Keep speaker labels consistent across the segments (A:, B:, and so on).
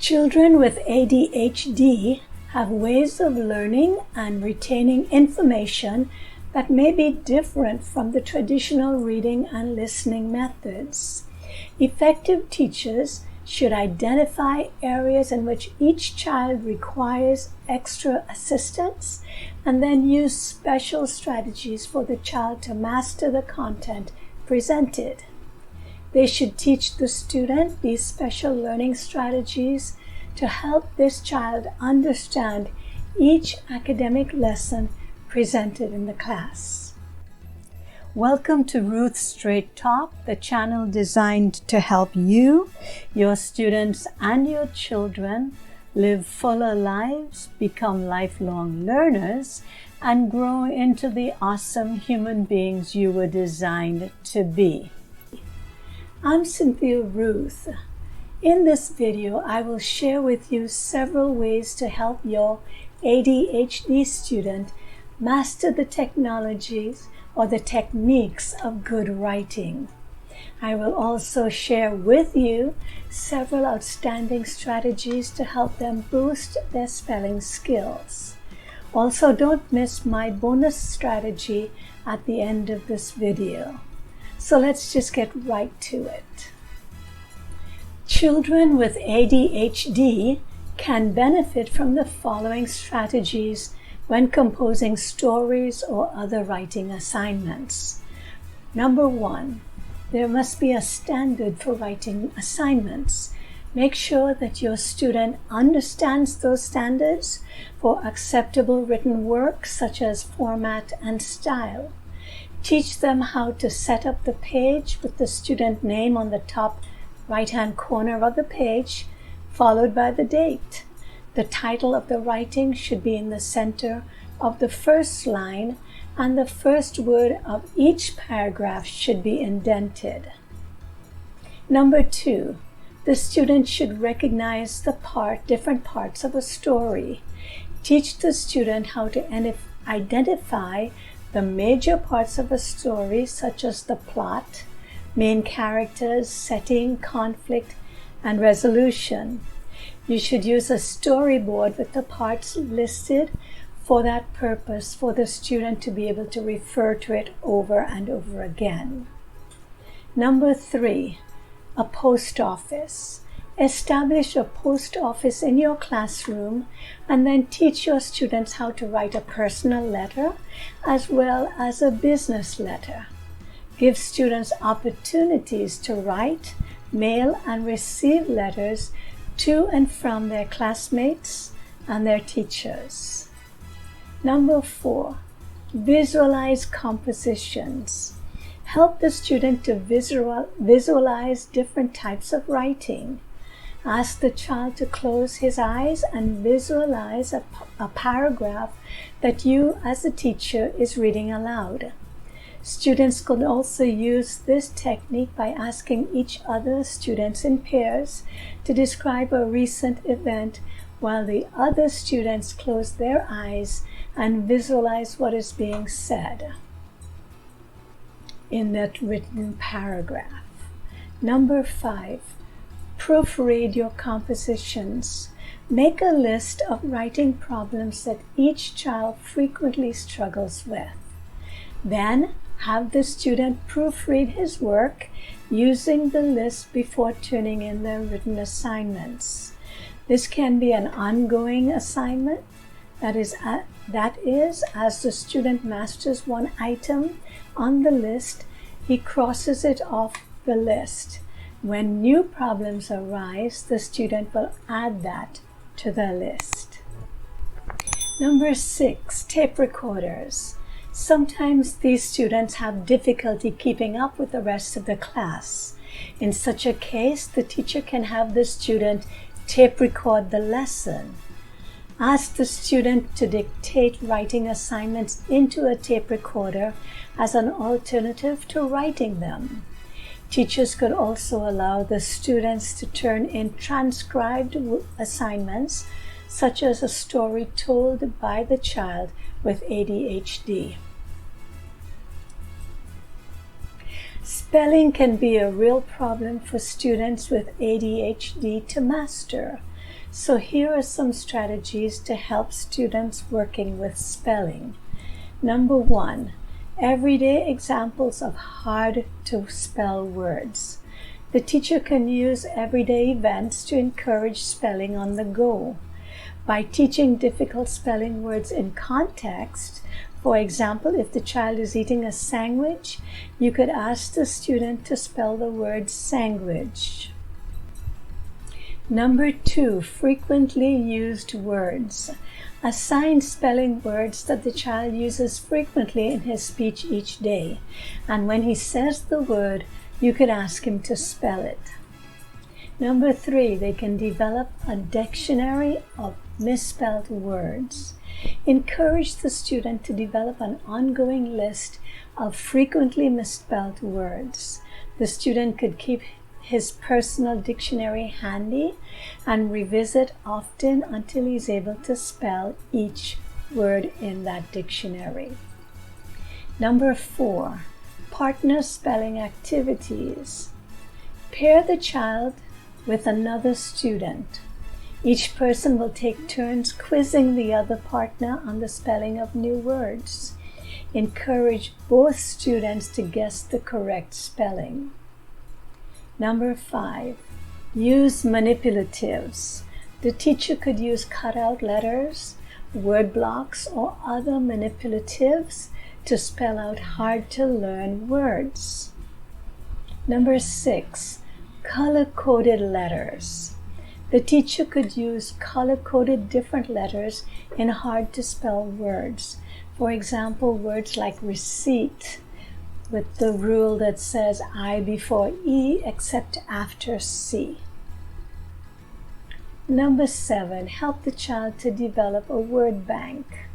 A: Children with ADHD have ways of learning and retaining information that may be different from the traditional reading and listening methods. Effective teachers should identify areas in which each child requires extra assistance and then use special strategies for the child to master the content presented. They should teach the student these special learning strategies to help this child understand each academic lesson presented in the class. Welcome to Ruth Straight Talk, the channel designed to help you, your students, and your children live fuller lives, become lifelong learners, and grow into the awesome human beings you were designed to be. I'm Cynthia Ruth. In this video, I will share with you several ways to help your ADHD student master the technologies or the techniques of good writing. I will also share with you several outstanding strategies to help them boost their spelling skills. Also, don't miss my bonus strategy at the end of this video. So let's just get right to it. Children with ADHD can benefit from the following strategies when composing stories or other writing assignments. Number one, there must be a standard for writing assignments. Make sure that your student understands those standards for acceptable written work, such as format and style. Teach them how to set up the page with the student name on the top right-hand corner of the page, followed by the date. The title of the writing should be in the center of the first line, and the first word of each paragraph should be indented. Number two, the student should recognize the different parts of a story. Teach the student how to identify the major parts of a story, such as the plot, main characters, setting, conflict, and resolution. You should use a storyboard with the parts listed for that purpose, for the student to be able to refer to it over and over again. Number three, a post office. Establish a post office in your classroom and then teach your students how to write a personal letter as well as a business letter. Give students opportunities to write, mail, and receive letters to and from their classmates and their teachers. Number four, visualize compositions. Help the student to visualize different types of writing. Ask the child to close his eyes and visualize a paragraph that you as a teacher is reading aloud. Students could also use this technique by asking each other students in pairs to describe a recent event while the other students close their eyes and visualize what is being said in that written paragraph. Number five, proofread your compositions. Make a list of writing problems that each child frequently struggles with. Then, have the student proofread his work using the list before turning in their written assignments. This can be an ongoing assignment, that is, as the student masters one item on the list, he crosses it off the list. When new problems arise, the student will add that to the list. Number six, tape recorders. Sometimes these students have difficulty keeping up with the rest of the class. In such a case, the teacher can have the student tape record the lesson. Ask the student to dictate writing assignments into a tape recorder as an alternative to writing them. Teachers could also allow the students to turn in transcribed assignments, such as a story told by the child with ADHD. Spelling can be a real problem for students with ADHD to master. So here are some strategies to help students working with spelling. Number 1, everyday examples of hard to spell words. The teacher can use everyday events to encourage spelling on the go. By teaching difficult spelling words in context, for example, if the child is eating a sandwich, you could ask the student to spell the word sandwich. Number 2, frequently used words. Assign spelling words that the child uses frequently in his speech each day, and when he says the word, you could ask him to spell it. Number 3, they can develop a dictionary of misspelled words. Encourage the student to develop an ongoing list of frequently misspelled words. The student could keep his personal dictionary handy and revisit often until he's able to spell each word in that dictionary. Number 4, partner spelling activities. Pair the child with another student. Each person will take turns quizzing the other partner on the spelling of new words. Encourage both students to guess the correct spelling. Number 5, use manipulatives. The teacher could use cutout letters, word blocks, or other manipulatives to spell out hard-to-learn words. Number 6, color-coded letters. The teacher could use color-coded different letters in hard-to-spell words. For example, words like receipt, with the rule that says I before E except after C. Number 7, help the child to develop a word bank.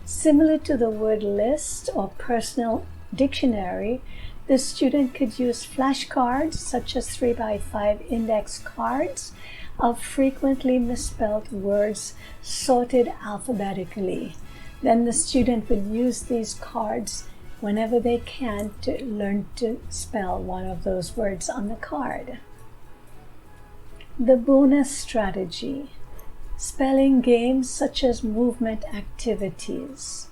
A: Similar to the word list or personal dictionary, the student could use flashcards, such as 3x5 index cards, of frequently misspelled words sorted alphabetically. Then the student would use these cards whenever they can to learn to spell one of those words on the card. The bonus strategy. Spelling games such as movement activities.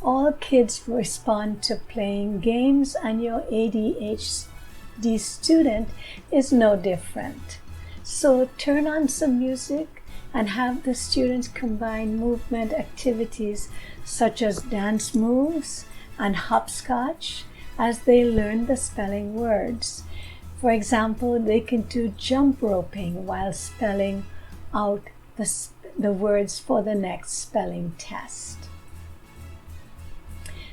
A: All kids respond to playing games, and your ADHD student is no different. So turn on some music and have the students combine movement activities such as dance moves and hopscotch as they learn the spelling words. For example, they can do jump roping while spelling out the words for the next spelling test.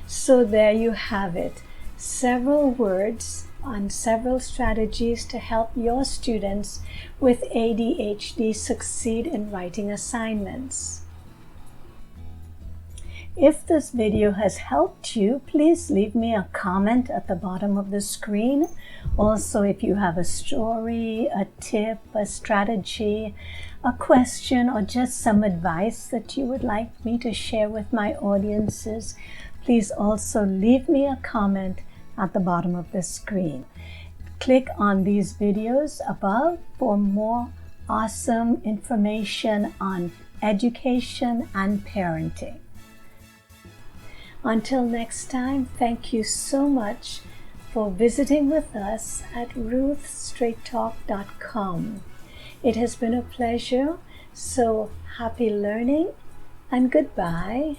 A: So there you have it, several words and several strategies to help your students with ADHD succeed in writing assignments. If this video has helped you, please leave me a comment at the bottom of the screen. Also, if you have a story, a tip, a strategy, a question, or just some advice that you would like me to share with my audiences, please also leave me a comment at the bottom of the screen. Click on these videos above for more awesome information on education and parenting. Until next time, thank you so much for visiting with us at ruthstraighttalk.com. It has been a pleasure, so happy learning and goodbye.